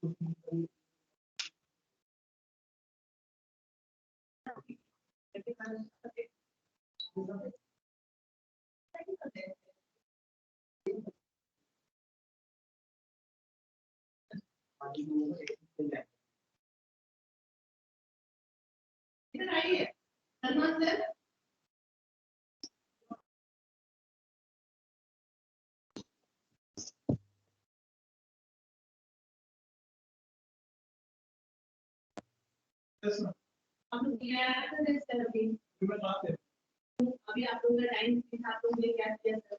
अभी आप लोगों का टाइम था, आप लोग ने क्या किया सर?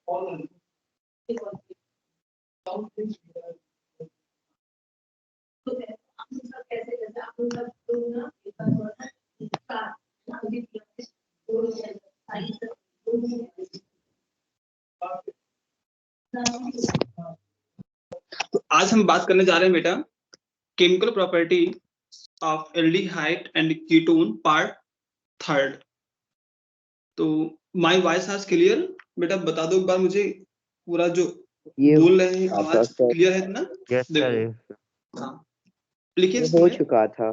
तो आज हम बात करने जा रहे हैं बेटा chemical property of aldehyde and ketone part 3। तो माय वॉइस इज क्लियर? बेटा बता दो एक बार मुझे, पूरा जो बोल रहे हैं आवाज क्लियर है ना? Yes sir. हाँ, लिखिए हो चुका था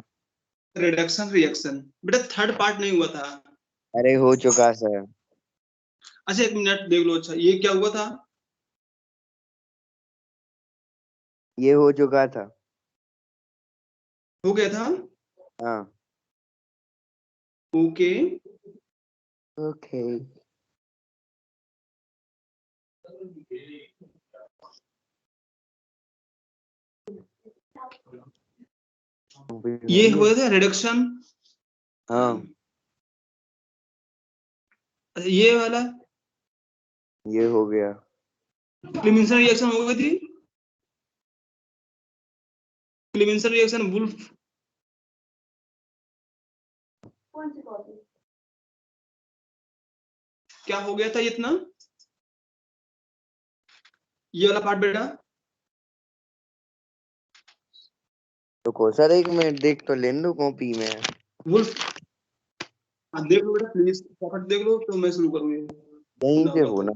रिडक्शन रिएक्शन। बेटा थर्ड पार्ट नहीं हुआ था। अरे हो चुका सर। अच्छा एक मिनट देख लो। अच्छा ये क्या हुआ था? ये हो चुका था। हो गया था। हाँ ओके ओके। ये हुआ था रिडक्शन। हाँ ये वाला ये हो गया। क्लीमेंसन रिएक्शन हो गई थी। क्लीमेंसन रिएक्शन वुल्फ क्या हो गया था इतना? ये वाला पार्ट बेटा तो कौन सा एक मिनट देख तो लेने दो कॉपी में। वुल्फ देख लो बेटा प्लीज, फटाफट देख लो तो मैं शुरू करूंगा। यहीं से होना।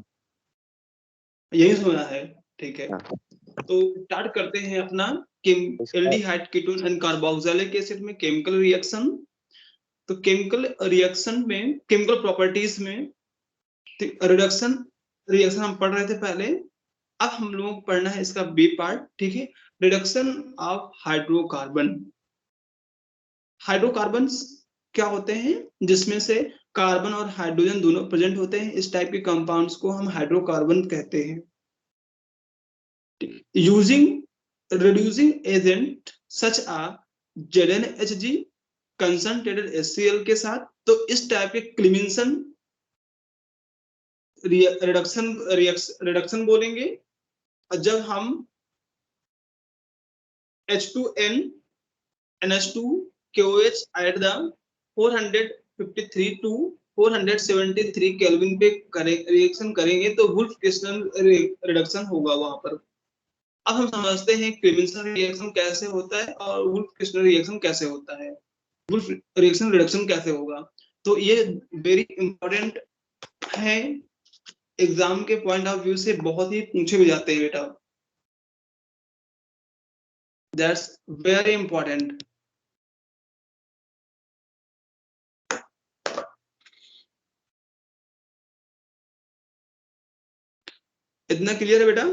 यही सुना है, ठीक है। हाँ। तो स्टार्ट करते हैं अपना aldehyde ketone and carboxylic acid में केमिकल रिएक्शन। तो केमिकल रिएक्शन में केमिकल प्रॉपर्टीज में रिडक्शन रिएक्शन हम पढ़ रहे थे पहले। अब हम लोगों को पढ़ना है इसका बी पार्ट, ठीक है। Reduction of hydrocarbon. हाइड्रोकार्बन्स क्या होते हैं? जिसमें से कार्बन और हाइड्रोजन दोनों प्रेजेंट होते हैं। इस टाइप के कंपाउंड्स को हम हाइड्रोकार्बन कहते हैं। यूजिंग रिड्यूसिंग एजेंट सच आ ZnHG कंसंट्रेटेड HCl के साथ। तो इस टाइप के क्लीमेंसन रिडक्शन बोलेंगे। जब हम H2N NH2 KOH at the 453 to 473 kelvin पे रिएक्शन करेंगे तो वुल्फ क्रिस्टल रिडक्शन होगा वहां पर। अब हम समझते हैं क्लीमेंसन रिएक्शन कैसे होता है और वुल्फ क्रिस्टल रिएक्शन कैसे होता है, वुल्फ रिएक्शन रिडक्शन कैसे होगा। तो ये वेरी इंपॉर्टेंट है, एग्जाम के पॉइंट ऑफ व्यू से बहुत ही पूछे भी जाते हैं बेटा। That's very important. इतना क्लियर है बेटा?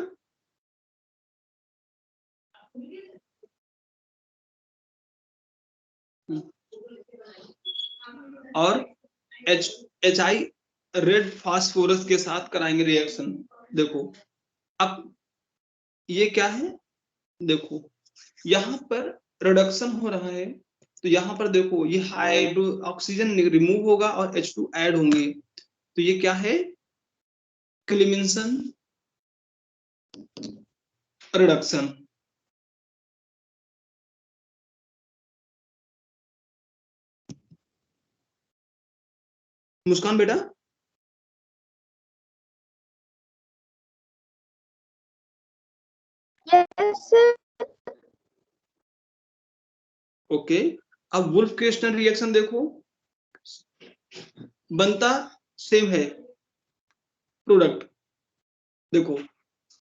और HI रेड फास्फोरस के साथ कराएंगे रिएक्शन। देखो अब ये क्या है, देखो यहाँ पर रिडक्शन हो रहा है। तो यहाँ पर देखो ये हाइड्रो ऑक्सीजन रिमूव होगा और H2 ऐड होंगे। तो ये क्या है? क्लीमेंसन रिडक्शन। मुस्कान बेटा यस ओके। अब वुल्फ क्रिस्टल रिएक्शन देखो, बनता सेम है प्रोडक्ट। देखो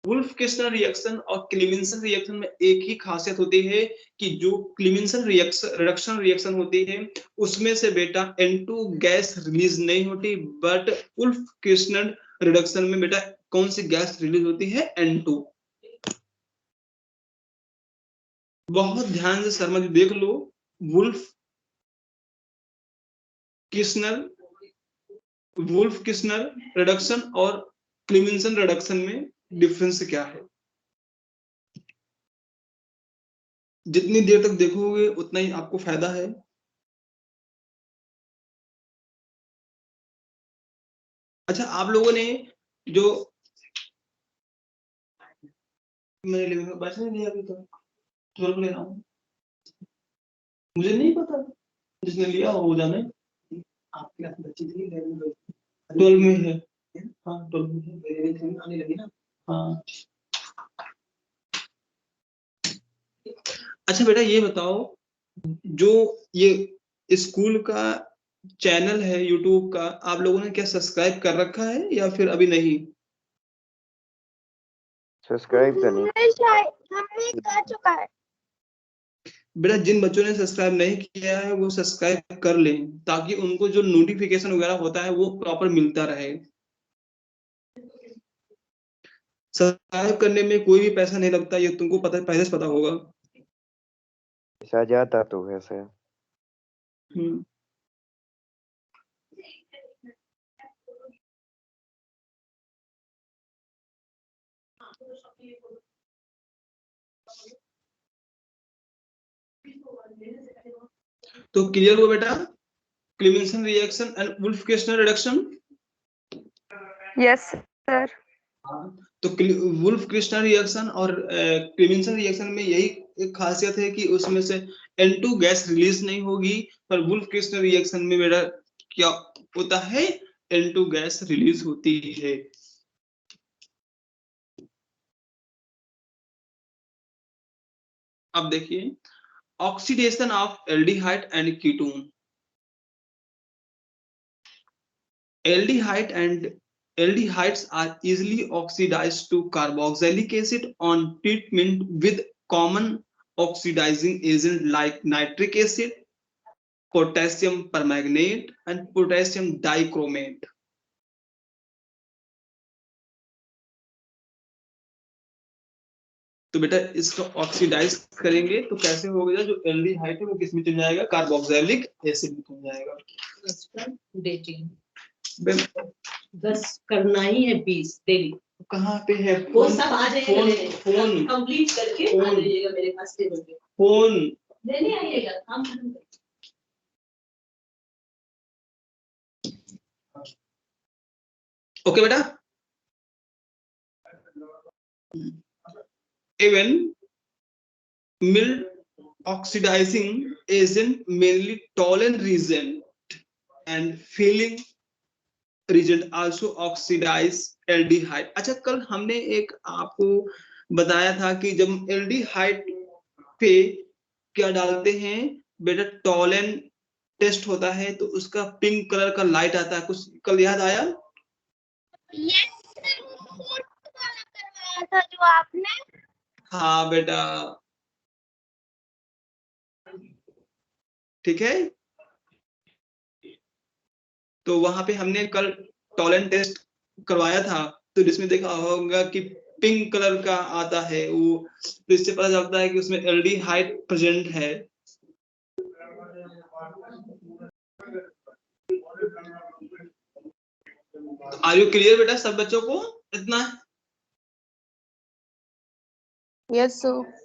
वुल्फ केस्टर रिएक्शन और क्लीविंसन रिएक्शन में एक ही खासियत होती है कि जो क्लीविंसन रिडक्शन रिएक्शन होती है उसमें से बेटा N2 गैस रिलीज नहीं होती, बट वुल्फ केस्टर रिडक्शन में बेटा कौन सी गैस रिलीज होती है? N2। बहुत ध्यान से शर्मा जी देख लो, वुल्फ किस्नर रिडक्शन और क्लीविंसन रिडक्शन में डिफरेंस क्या है। जितनी देर तक देखोगे उतना ही आपको फायदा है। अच्छा, आप लोगों ने जो मैंने लिया बैच नहीं लिया अभी तक, 12 ले रहा हूँ, मुझे नहीं पता, जिसने लिया वो जाने। आपके हाथ बच्ची थी 12 में है। हाँ 12 में है, मेरे आने लगी ना। हाँ अच्छा बेटा ये बताओ, जो ये स्कूल का चैनल है यूट्यूब का, आप लोगों ने क्या सब्सक्राइब कर रखा है या फिर अभी नहीं? सब्सक्राइब तो नहीं। हमने कर चुका है। बेटा जिन बच्चों ने सब्सक्राइब नहीं किया है वो सब्सक्राइब कर लें, ताकि उनको जो नोटिफिकेशन वगैरह होता है वो प्रॉपर मिलता रहे। सब्सक्राइब करने में कोई भी पैसा नहीं लगता, ये तुमको पता, पहले से पता होगा। पैसा जाता तो वैसे। हम्म। तो क्लियर हुआ बेटा, Clemmensen reaction and Wolff Kishner reduction. Yes sir. तो वुल्फ क्रिस्टल रिएक्शन और क्लीविंसन रिएक्शन में यही एक खासियत है कि उसमें से N2 गैस रिलीज नहीं होगी, पर वुल्फ क्रिस्टल रिएक्शन में बेटा क्या होता है? N2 गैस रिलीज होती है। अब देखिए, oxidation of aldehyde and ketone. Aldehydes are easily oxidized to carboxylic acid on treatment with common oxidizing agent like nitric acid, potassium permanganate and potassium dichromate। तो बेटा इसको ऑक्सीडाइज करेंगे तो कैसे होगा? जो एल्डिहाइड है वो किस में चल जाएगा? कार्बोक्सिलिक एसिड में चल जाएगा। डेटिंग बे- 10 करना ही है 20 डेली। कहाँ पे है वो फोन? सब आ जाएगा, फोन कंप्लीट करके आ फोन जाइएगा मेरे पास टेबल पे, फोन लेने आइएगा। हम ओके बेटा। Even mild oxidizing agent mainly tolling reagent and filling reagent also oxidize aldehyde। अच्छा, कल हमने एक आपको बताया था कि जब एल्डिहाइड पे क्या डालते हैं बेटा, टॉलन टेस्ट होता है तो उसका पिंक कलर का लाइट आता है, कुछ कल याद आया? यस सर, वो फोटो वाला करवाया था जो आपने। हाँ बेटा, ठीक है। तो वहां पे हमने कल टॉलन टेस्ट करवाया था, तो जिसमें देखा होगा कि पिंक कलर का आता है वो, तो इससे पता चलता है कि उसमें एल्डिहाइड प्रेजेंट है। आर यू क्लियर बेटा सब बच्चों को इतना? Yes sir.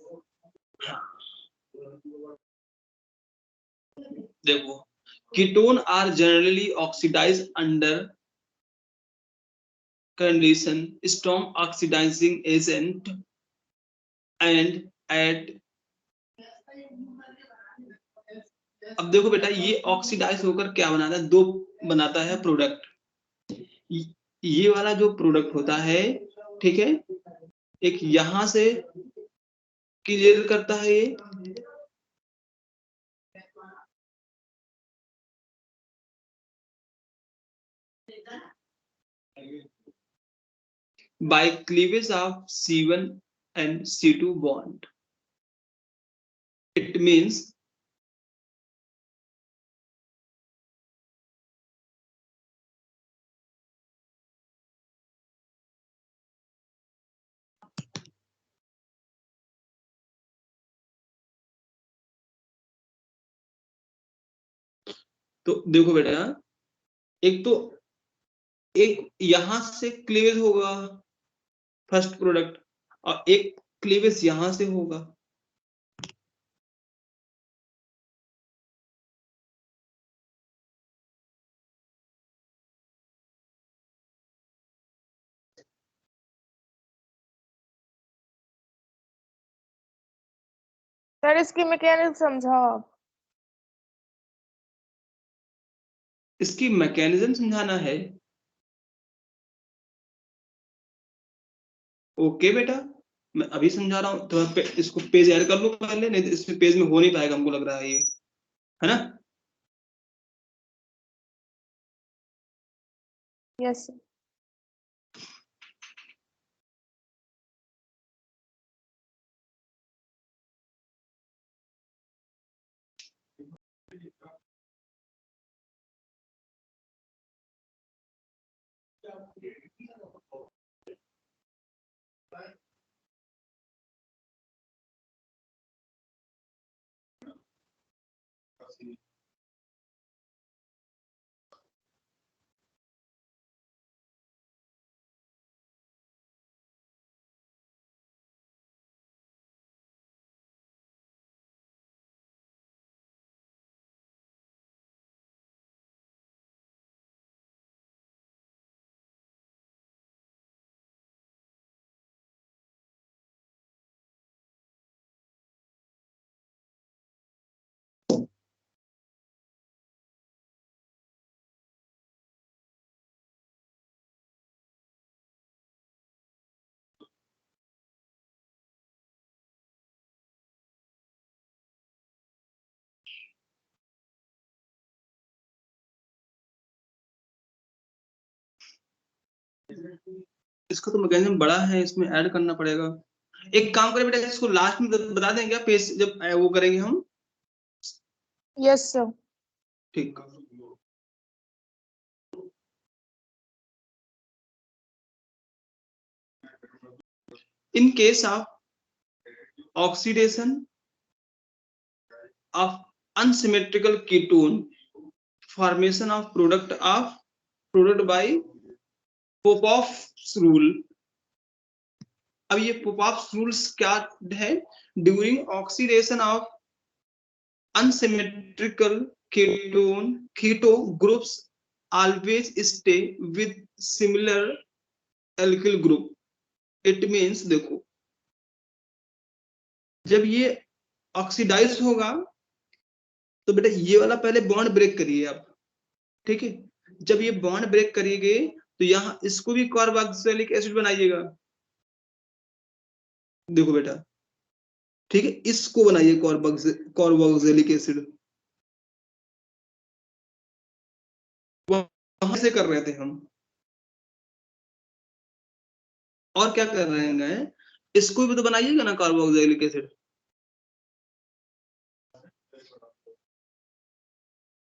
देखो, ketone are generally oxidise under condition strong oxidising agent and at. अब देखो बेटा, ये ऑक्सीडाइज होकर क्या बनाता है? दो बनाता है प्रोडक्ट। ये वाला जो प्रोडक्ट होता है, ठीक है, एक यहां से क्लियर करता है ये, by cleavage of C1 and C2 bond. It means तो देखो बेटा, एक तो एक यहां से क्लीवेज होगा फर्स्ट प्रोडक्ट, और एक क्लीवेज यहां से होगा। सर इसकी मैकेनिक समझाओ आप। इसकी मैकेनिज्म समझाना है। ओके बेटा, मैं अभी समझा रहा हूं, तो इसको पेज ऐड कर लो पहले, नहीं तो इसमें पेज में हो नहीं पाएगा, हमको लग रहा है ये, है ना। Yes sir. इसका तो मैकेनिज्म बड़ा है, इसमें ऐड करना पड़ेगा। एक काम करें बेटा, इसको लास्ट में बता देंगे क्या, पेज जब वो करेंगे हम। Yes sir. ठीक। In case of oxidation of unsymmetrical ketone, formation of product by Popoff's rule। अब ये Popoff's rules क्या है? During oxidation of unsymmetrical keto groups always stay with similar alkyl group। It means देखो, जब ये oxidise होगा तो बेटा ये वाला पहले बॉन्ड ब्रेक करिए आप, ठीक है। जब ये बॉन्ड ब्रेक करिएगे तो यहां इसको भी कार्बोक्सिलिक एसिड बनाइएगा, देखो बेटा, ठीक है, इसको बनाइए कार्बोक्सिलिक एसिड। वहां से कर रहे थे हम, और क्या कर रहे हैं, इसको भी तो बनाइएगा ना कार्बोक्सिलिक एसिड।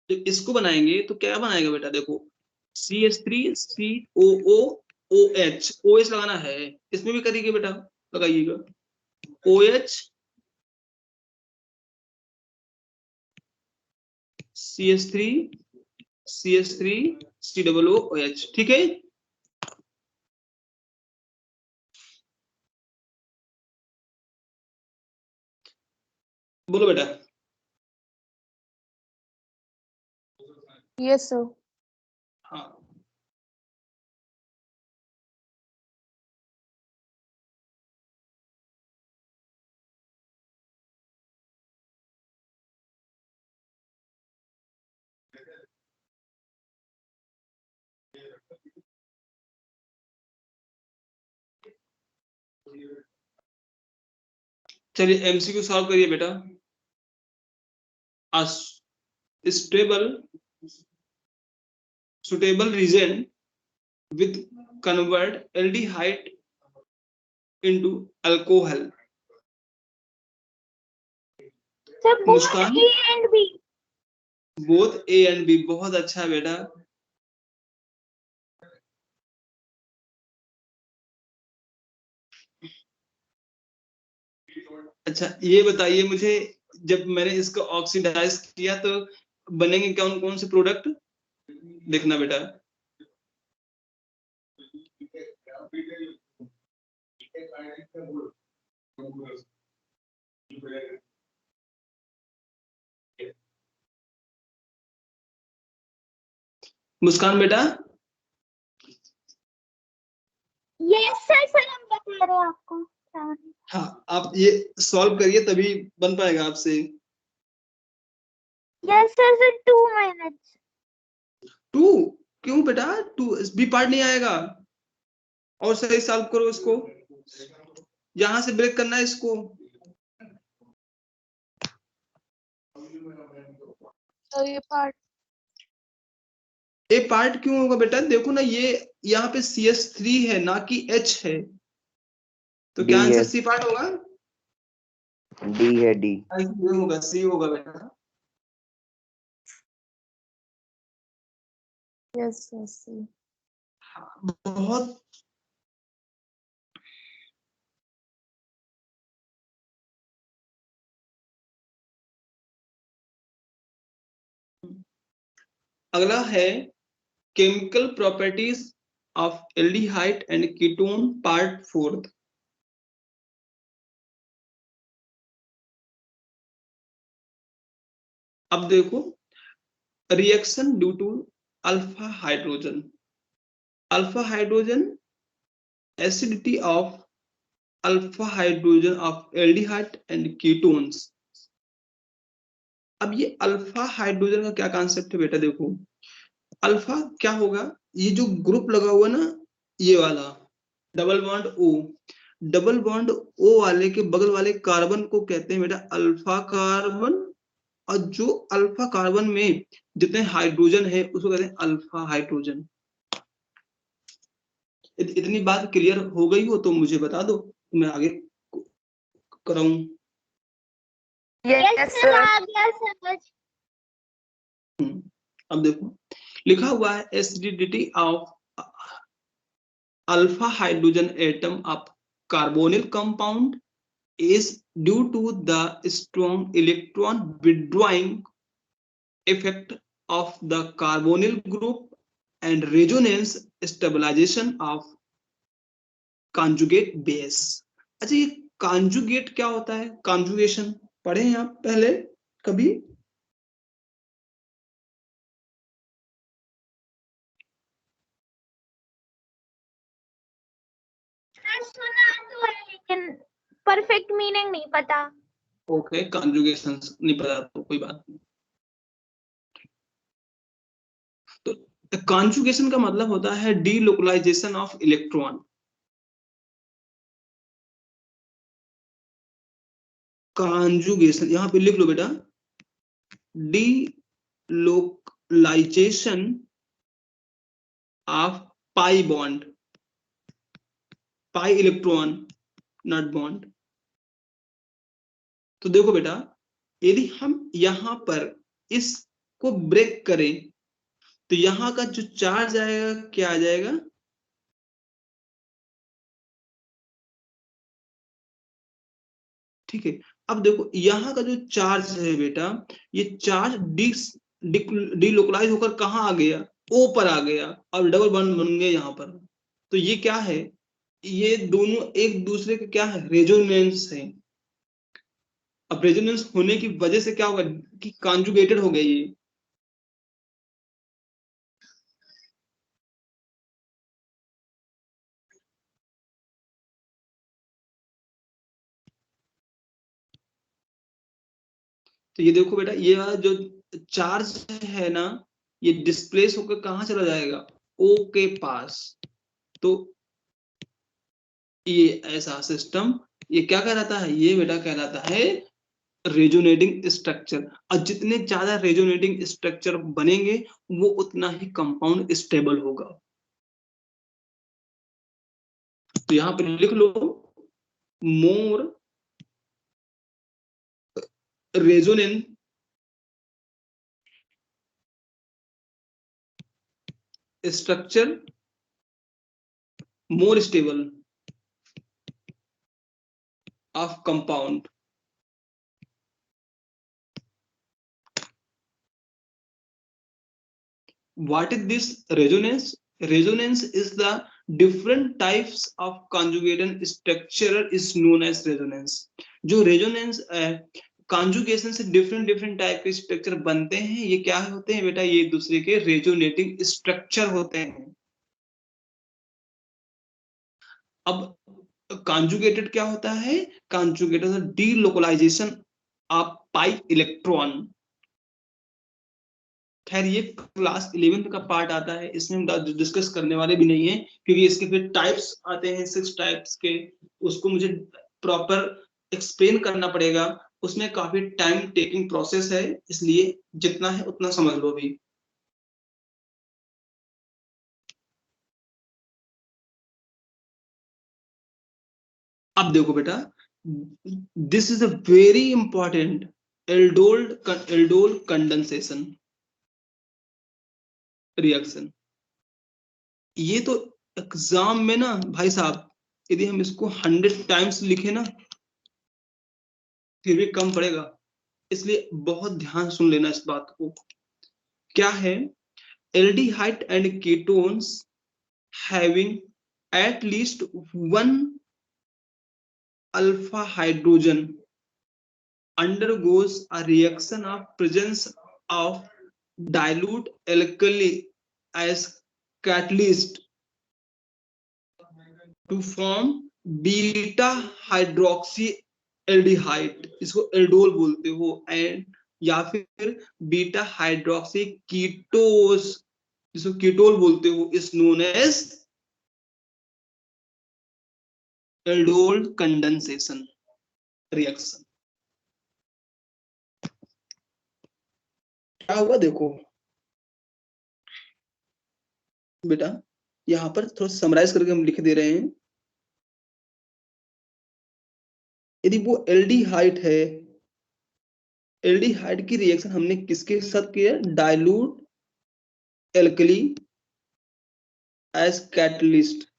तो इसको बनाएंगे तो क्या बनाएगा बेटा, देखो CH3COOOH, OH लगाना है, इसमें भी करिएगा बेटा, लगाइएगा OH CH3COOH, ठीक है। बोलो बेटा। Yes sir. हाँ, चलिए MCQ सॉल्व करिए बेटा। Stable suitable reason with convert aldehyde into alcohol. Sir both Muskan? A and B. Both A and B. बहुत अच्छा बेटा। अच्छा ये बताइए मुझे, जब मैंने इसको ऑक्सीडाइज किया तो बनेंगे कौन कौन से प्रोडक्ट, देखना बेटा। मुस्कान बेटा? Yes सर, सर हम बता रहे हैं आपको। हाँ, आप ये सॉल्व करिए तभी बन पाएगा आपसे। Yes sir, sir 2 minutes। 2 क्यों बेटा? 2 बी पार्ट नहीं आएगा, और सही सॉल्व करो इसको, यहां से ब्रेक करना है इसको। So ये part ए पार्ट क्यों होगा बेटा? देखो ना, ये यहाँ पे CH3 है ना कि H है, तो क्या D आंसर है। सी पार्ट होगा? D है, D। आंसर होगा सी होगा बेटा। yes yes yes। बहुत अगला है chemical properties of aldehyde and ketone part 4। अब देखो, reaction due to alpha hydrogen, alpha hydrogen, acidity of alpha hydrogen of aldehyde and ketones. अब ये अल्फा हाइड्रोजन का क्या कॉन्सेप्ट है बेटा? देखो अल्फा क्या होगा, ये जो ग्रुप लगा हुआ ना, ये वाला double bond O, double bond O वाले के बगल वाले कार्बन को कहते हैं बेटा अल्फा कार्बन, और जो अल्फा कार्बन में जितने हाइड्रोजन है उसको कहते हैं अल्फा हाइड्रोजन। इतनी बात क्लियर हो गई हो तो मुझे बता दो, मैं आगे कराऊं। Yes सर, आ गया समझ। अब देखो लिखा हुआ है acidity of alpha hydrogen atom of carbonyl compound is due to the strong electron withdrawing effect of the carbonyl group and resonance stabilization of conjugate base। अच्छा ये conjugate क्या होता है? conjugation पढ़े हैं आप पहले कभी? सर सुना तो है लेकिन परफेक्ट मीनिंग नहीं पता। ओके, conjugation नहीं पता तो कोई बात नहीं। तो conjugation का मतलब होता है delocalization of electron। conjugation यहाँ पे लिख लो बेटा, delocalization of pi bond, pi electron not bond. तो देखो बेटा, यदि हम यहां पर इसको ब्रेक करें तो यहां का जो चार्ज आएगा क्या आ जाएगा? ठीक है, अब देखो यहाँ का जो चार्ज है बेटा, ये चार्ज डिलोकलाइज होकर कहाँ आ गया? ओ पर आ गया, और डबल बॉन्ड बन गया यहाँ पर। तो ये क्या है? ये दोनों एक दूसरे के क्या है? रेजोनेंस है। अब रेजोनेंस होने की वजह से क्या होगा कि कॉन्जुगेटेड हो गया ये। तो ये देखो बेटा, ये वाला जो चार्ज है ना, ये डिस्प्लेस होकर कहाँ चला जाएगा? ओ के पास। तो ये ऐसा सिस्टम, ये क्या कहलाता है? ये बेटा कहलाता है रेजोनेटिंग स्ट्रक्चर। और जितने ज्यादा रेजोनेटिंग स्ट्रक्चर बनेंगे वो उतना ही कंपाउंड स्टेबल होगा। तो यहाँ पे लिख लो more resonant structure, more stable of compound. What is this resonance? Resonance is the different types of conjugation structure is known as resonance. जो resonance conjugation से different टाइप के स्ट्रक्चर बनते हैं, ये क्या होते हैं बेटा? ये एक दूसरे के रेजोनेटिंग स्ट्रक्चर होते हैं। अब कॉन्जुगेटेड क्या होता है? Conjugated delocalisation of pi electron. खैर ये क्लास 11th का पार्ट आता है, इसमें हम डिस्कस करने वाले भी नहीं है, क्योंकि इसके फिर टाइप्स आते हैं 6 टाइप्स के, उसको मुझे प्रॉपर एक्सप्लेन करना पड़ेगा, उसमें काफी टाइम टेकिंग प्रोसेस है, इसलिए जितना है उतना समझ लो अभी। अब देखो बेटा, this is a very important aldol condensation reaction. ये तो एग्जाम में ना भाई साहब, यदि हम इसको 100 टाइम्स लिखे ना फिर भी कम पड़ेगा, इसलिए बहुत ध्यान सुन लेना इस बात को। क्या है? Aldehyde and ketones having at least one alpha hydrogen undergoes a reaction of presence of dilute alkali as catalyst to form beta hydroxy aldehyde, इसको एल्डोल बोलते हो, एंड या फिर बीटा हाइड्रोक्सी कीटोस, जिसको कीटोल बोलते हो, is known as aldol condensation reaction. क्या हुआ देखो बेटा, यहां पर थोड़ा समराइज करके हम लिख दे रहे हैं। यदि वो एल्डिहाइड है, एल्डिहाइड की रिएक्शन हमने किसके साथ किया? Dilute alkali as catalyst.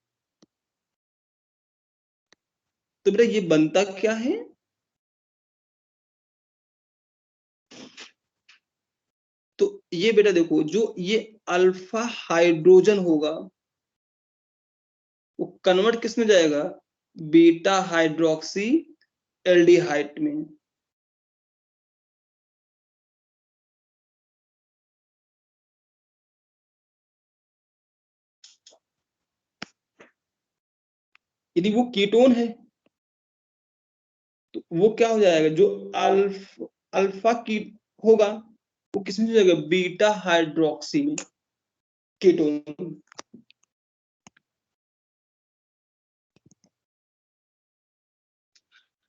तो बेटा ये बनता क्या है? तो ये बेटा देखो, जो ये अल्फा हाइड्रोजन होगा वो कन्वर्ट किस में जाएगा? बीटा हाइड्रोक्सी एल्डिहाइड में। यदि वो कीटोन है तो वो क्या हो जाएगा? जो अल्फा की होगा वो किस में जाएगा? बीटा हाइड्रोक्सी में, ketone.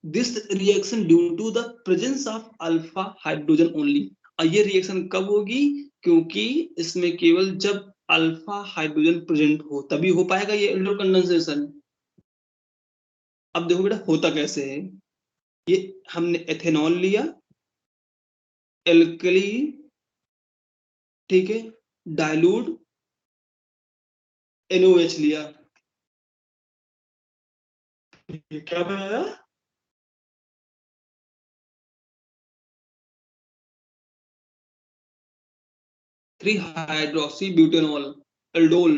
This reaction due to the presence of alpha hydrogen only. और ये रिएक्शन कब होगी? क्योंकि इसमें केवल जब अल्फा हाइड्रोजन प्रेजेंट हो तभी हो पाएगा ये एल्डोल कंडेंसेशन। अब देखो बेटा होता कैसे है। ये हमने एथेनॉल लिया, एल्कली, ठीक है, डाइल्यूट NOH लिया, ये क्या बनाया? थ्री हाइड्रोक्सी ब्यूटेनॉल एल्डोल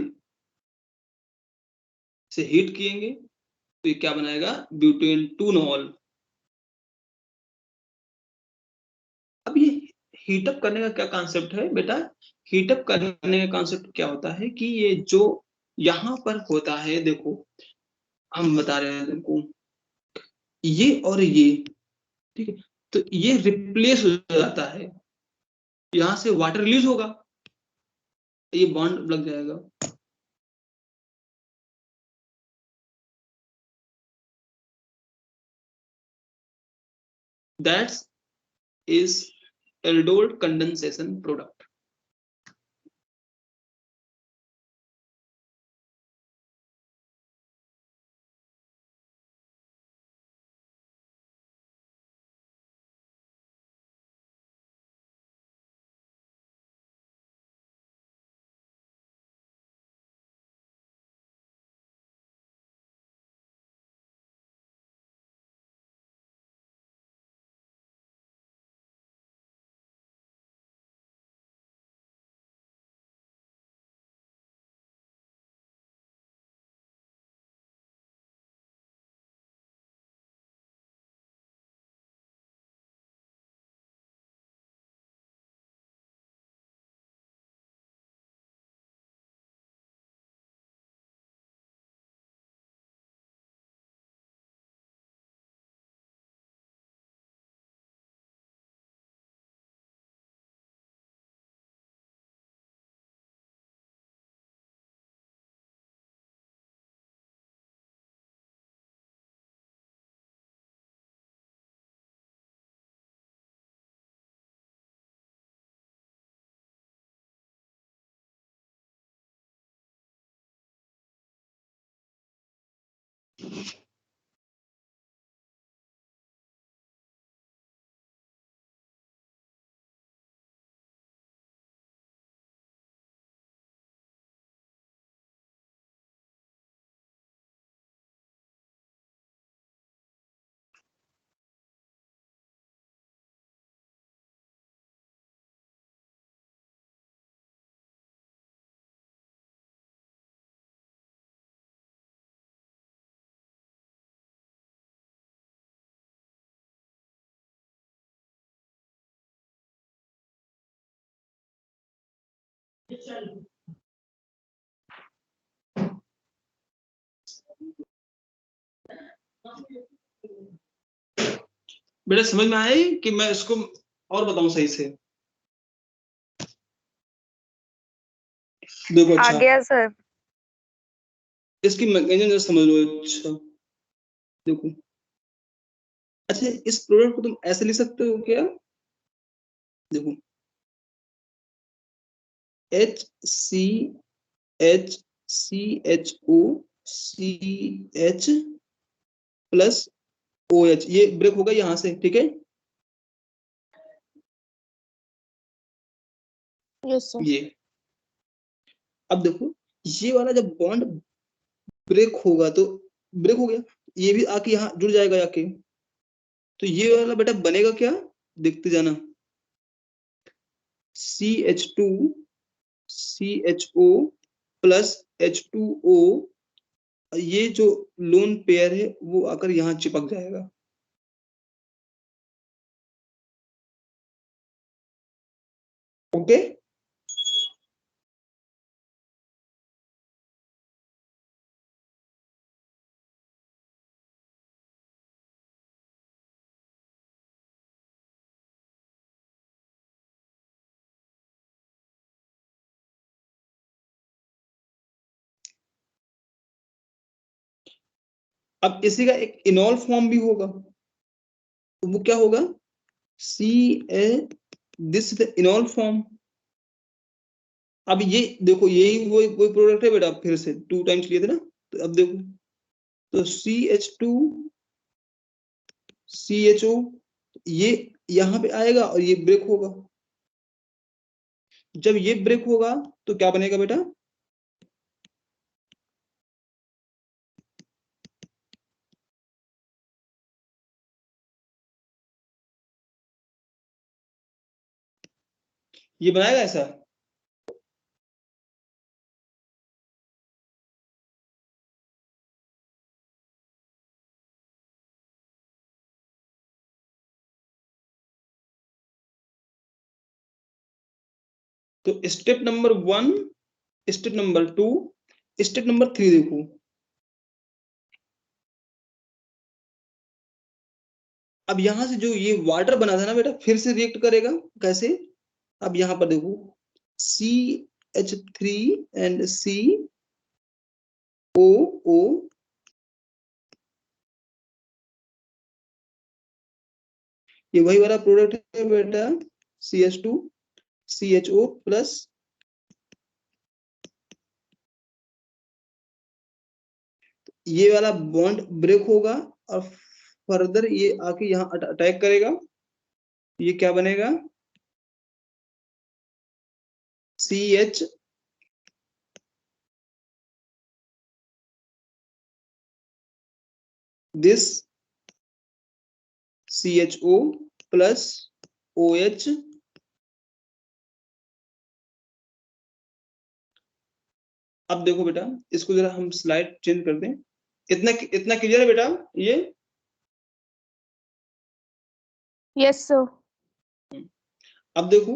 से हीट किएंगे तो ये क्या बनाएगा? Butane 2 knoll. अब ये हीटअप करने का क्या कॉन्सेप्ट है बेटा? हीटअप करने का कॉन्सेप्ट क्या होता है कि ये जो यहां पर होता है, देखो हम बता रहे हैं तुमको, ये और ये, ठीक है, तो ये रिप्लेस हो जाता है, यहां से वाटर रिलीज होगा, ये बॉन्ड लग जाएगा। That's is aldol condensation product. बेटा समझ में आया कि मैं इसको और बताऊं सही से? देखो आ अच्छा, गया सर। इसकी मैकेनिज्म जरा समझ लो। अच्छा देखो, अच्छा इस प्रोडक्ट को तुम ऐसे लिख सकते हो क्या? देखो HCHCHO प्लस OH, ये ब्रेक होगा यहां से, ठीक है? Yes sir. ये अब देखो, ये वाला जब बॉन्ड ब्रेक होगा तो ब्रेक हो गया, ये भी आके यहाँ जुड़ जाएगा आके, तो ये वाला बेटा बनेगा क्या, देखते जाना। CH2 CHO प्लस H2O, ये जो लोन पेयर है वो आकर यहाँ चिपक जाएगा। ओके, अब इसी का एक इनॉल फॉर्म भी होगा, तो वो क्या होगा, CA, this is the इनॉल form. अब ये देखो, यही वो प्रोडक्ट है बेटा, फिर से 2 टाइम्स लिए थे ना, तो अब देखो, तो CH2 CHO, ये यहाँ पे आएगा और ये ब्रेक होगा। जब ये ब्रेक होगा तो क्या बनेगा बेटा, ये बनाएगा ऐसा। तो step number 1, step number 2, step number 3 देखो। अब यहां से जो ये वाटर बना था ना बेटा, फिर से रिएक्ट करेगा, कैसे? अब यहां पर देखो, CH3 एंड COO, ये वही वाला प्रोडक्ट है बेटा, CH2 CHO प्लस, ये वाला बॉन्ड ब्रेक होगा और फर्दर ये आके यहाँ अटैक करेगा, ये क्या बनेगा, CH this CHO plus OH। अब देखो बेटा, इसको जरा हम स्लाइड चेंज कर दें, इतना इतना क्लियर है बेटा ये? Yes sir. अब देखो,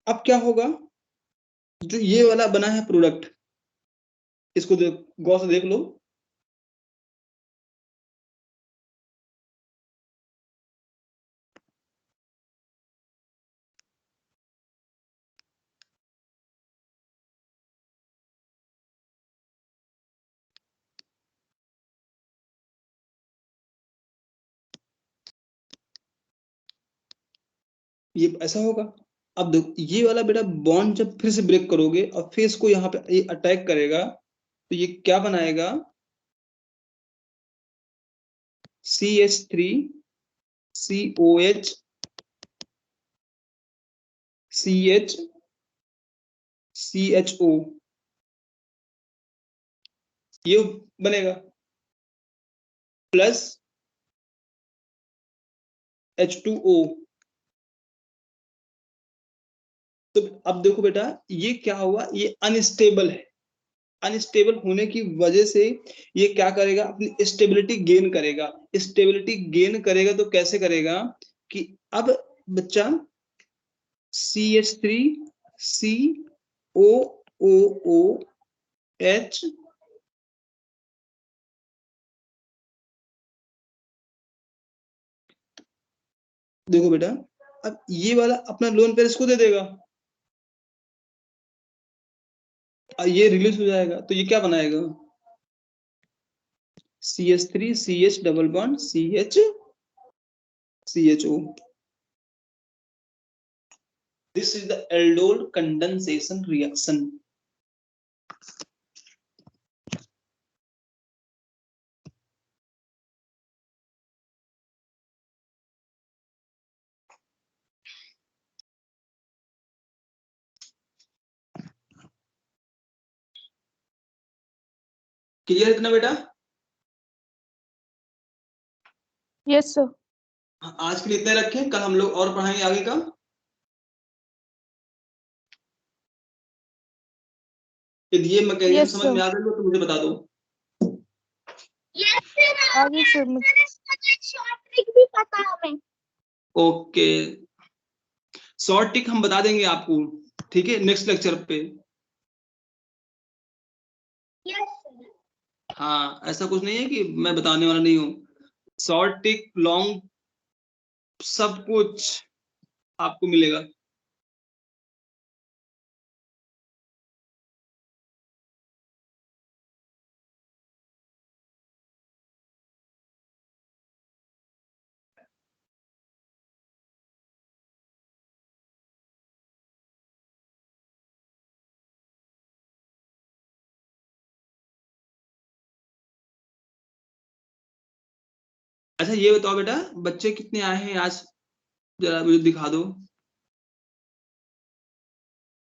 अब क्या होगा, जो ये वाला बना है प्रोडक्ट, इसको गौर से देख लो। ये ऐसा होगा। अब देखो, ये वाला बेटा बॉन्ड जब फिर से ब्रेक करोगे और फेस को यहाँ पे ये अटैक करेगा, तो ये क्या बनाएगा, CH3 COH CH CHO ये बनेगा प्लस H2O। तो अब देखो बेटा ये क्या हुआ, ये अनस्टेबल है। अनस्टेबल होने की वजह से ये क्या करेगा, अपनी स्टेबिलिटी गेन करेगा। स्टेबिलिटी गेन करेगा तो कैसे करेगा कि अब बच्चा CH3 COOH देखो बेटा अब ये वाला अपना लोन पेयर इसको दे देगा, ये रिलीज हो जाएगा तो ये क्या बनाएगा CH3 CH double bond CH CHO। This is the aldol condensation reaction। Clear इतना बेटा? Yes, sir. आज के लिए इतने रखें, कल हम लोग और पढ़ाएंगे आगे का। यदि ये मैकेनिज्म Yes, समझ sir. में आ गई हो तो मुझे बता दो। यस सर, आगे सर शॉर्ट ट्रिक भी पता हमें। ओके, शॉर्ट टिक हम बता देंगे आपको, ठीक है, नेक्स्ट लेक्चर पे। Yes sir. हाँ, ऐसा कुछ नहीं है कि मैं बताने वाला नहीं हूँ। शॉर्ट टिक लॉन्ग सब कुछ आपको मिलेगा। अच्छा ये बताओ बेटा, बच्चे कितने आए हैं आज, जरा मुझे दिखा दो।